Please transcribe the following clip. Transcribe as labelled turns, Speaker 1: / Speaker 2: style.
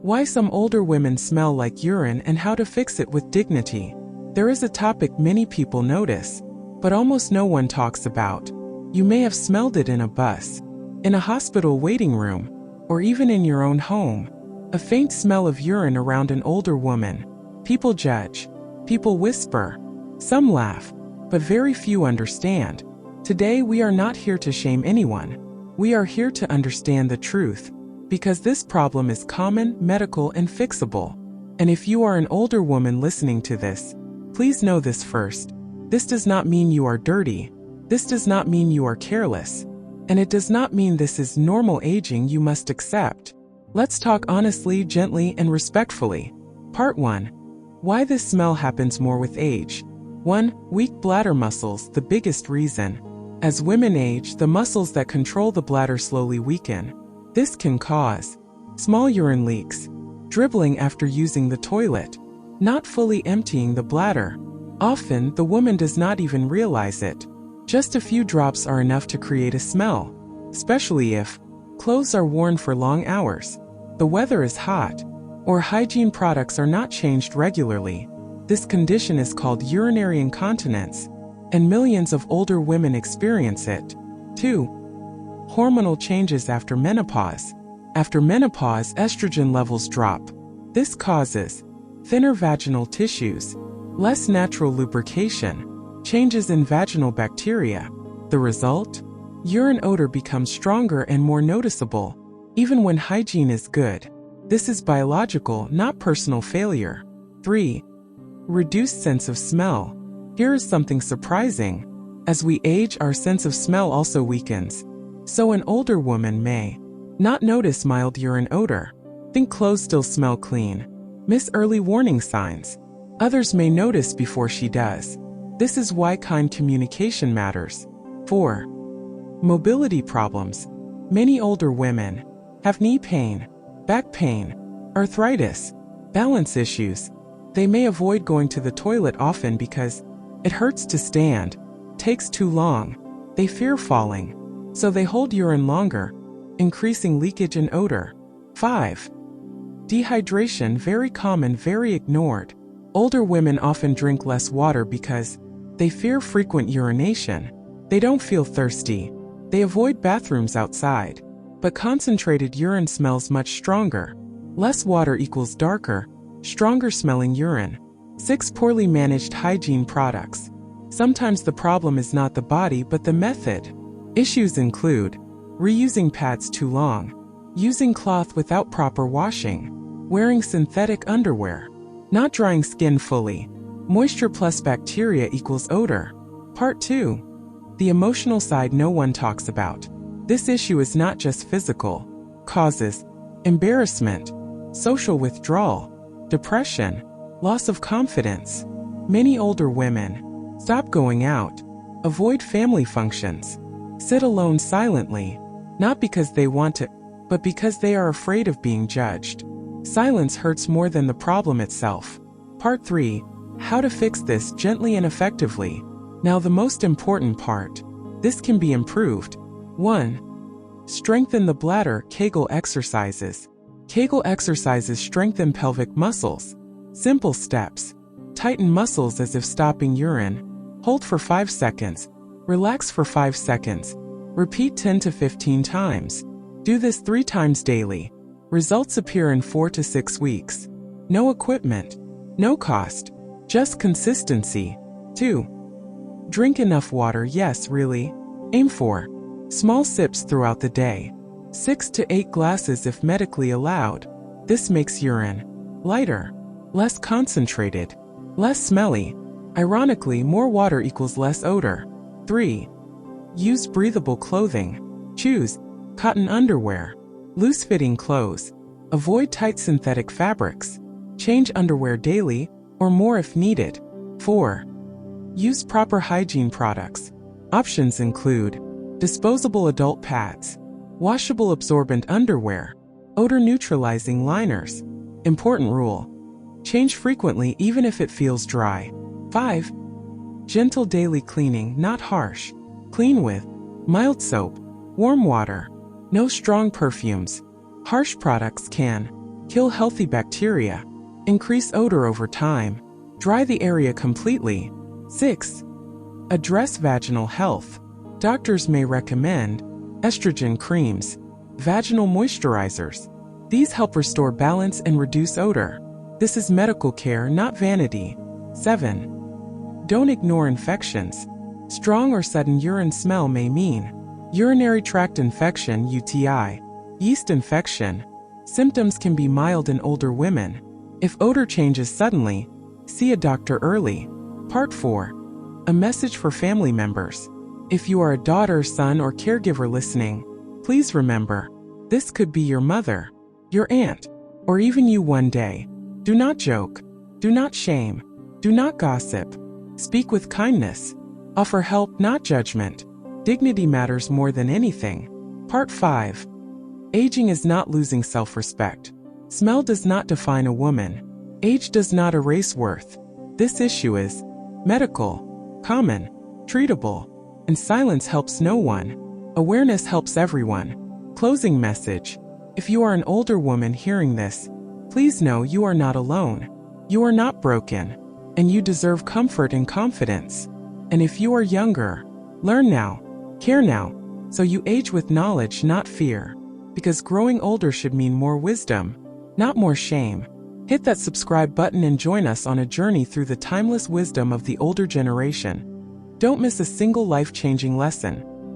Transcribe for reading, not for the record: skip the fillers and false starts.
Speaker 1: Why some older women smell like urine and how to fix it with dignity. There is a topic many people notice, but almost no one talks about. You may have smelled it in a bus, in a hospital waiting room, or even in your own home. A faint smell of urine around an older woman. People judge. People whisper. Some laugh, but very few understand. Today we are not here to shame anyone. We are here to understand the truth, because this problem is common, medical, and fixable. And if you are an older woman listening to this, please know this first. This does not mean you are dirty. This does not mean you are careless. And it does not mean this is normal aging you must accept. Let's talk honestly, gently, and respectfully. Part 1. Why this smell happens more with age. 1. Weak bladder muscles, the biggest reason. As women age, the muscles that control the bladder slowly weaken. This can cause small urine leaks, dribbling after using the toilet, not fully emptying the bladder. Often, the woman does not even realize it. Just a few drops are enough to create a smell, especially if clothes are worn for long hours, the weather is hot, or hygiene products are not changed regularly. This condition is called urinary incontinence, and millions of older women experience it. 2. Hormonal changes after menopause. After menopause, estrogen levels drop. This causes thinner vaginal tissues, less natural lubrication, changes in vaginal bacteria. The result? Urine odor becomes stronger and more noticeable, even when hygiene is good. This is biological, not personal failure. 3. Reduced sense of smell. Here is something surprising. As we age, our sense of smell also weakens. So an older woman may not notice mild urine odor, think clothes still smell clean, miss early warning signs. Others may notice before she does. This is why kind communication matters. 4. Mobility problems. Many older women have knee pain, back pain, arthritis, balance issues. They may avoid going to the toilet often because it hurts to stand, takes too long. They fear falling, so they hold urine longer, increasing leakage and odor. 5. Dehydration, very common, very ignored. Older women often drink less water because they fear frequent urination. They don't feel thirsty. They avoid bathrooms outside. But concentrated urine smells much stronger. Less water equals darker, stronger smelling urine. 6. Poorly managed hygiene products. Sometimes the problem is not the body but the method. Issues include reusing pads too long, using cloth without proper washing, wearing synthetic underwear, not drying skin fully. Moisture plus bacteria equals odor. Part 2. The emotional side no one talks about. This issue is not just physical. Causes: embarrassment, social withdrawal, depression, loss of confidence. Many older women stop going out, avoid family functions, sit alone silently, not because they want to, but because they are afraid of being judged. Silence hurts more than the problem itself. Part 3. How to fix this gently and effectively. Now the most important part. This can be improved. 1. Strengthen the bladder. Kegel exercises. Kegel exercises strengthen pelvic muscles. Simple steps. Tighten muscles as if stopping urine. Hold for 5 seconds. Relax for 5 seconds. Repeat 10 to 15 times. Do this 3 times daily. Results appear in 4 to 6 weeks. No equipment. No cost. Just consistency. 2. Drink enough water. Yes, really. Aim for small sips throughout the day. 6 to 8 glasses if medically allowed. This makes urine lighter, less concentrated, less smelly. Ironically, more water equals less odor. 3. Use breathable clothing. Choose cotton underwear, loose-fitting clothes. Avoid tight synthetic fabrics. Change underwear daily, or more if needed. 4. Use proper hygiene products. Options include disposable adult pads, washable absorbent underwear, odor-neutralizing liners. Important rule: change frequently even if it feels dry. 5. Gentle daily cleaning, not harsh. Clean with mild soap, warm water. No strong perfumes. Harsh products can Kill healthy bacteria. Increase odor over time. Dry the area completely. 6. Address vaginal health. Doctors may recommend estrogen creams, vaginal moisturizers. These help restore balance and reduce odor. This is medical care, not vanity. 7. Don't ignore infections. Strong or sudden urine smell may mean urinary tract infection (UTI), yeast infection. Symptoms can be mild in older women. If odor changes suddenly, see a doctor early. Part 4. A message for family members. If you are a daughter, son, or caregiver listening, please remember, this could be your mother, your aunt, or even you one day. Do not joke. Do not shame. Do not gossip. Speak with kindness. Offer help, not judgment. Dignity matters more than anything. Part 5. Aging is not losing self-respect. Smell does not define a woman. Age does not erase worth. This issue is medical, common, treatable, and silence helps no one. Awareness helps everyone. Closing message. If you are an older woman hearing this, please know you are not alone. You are not broken, and you deserve comfort and confidence. And if you are younger, learn now, care now, so you age with knowledge, not fear. Because growing older should mean more wisdom, not more shame. Hit that subscribe button and join us on a journey through the timeless wisdom of the older generation. Don't miss a single life-changing lesson.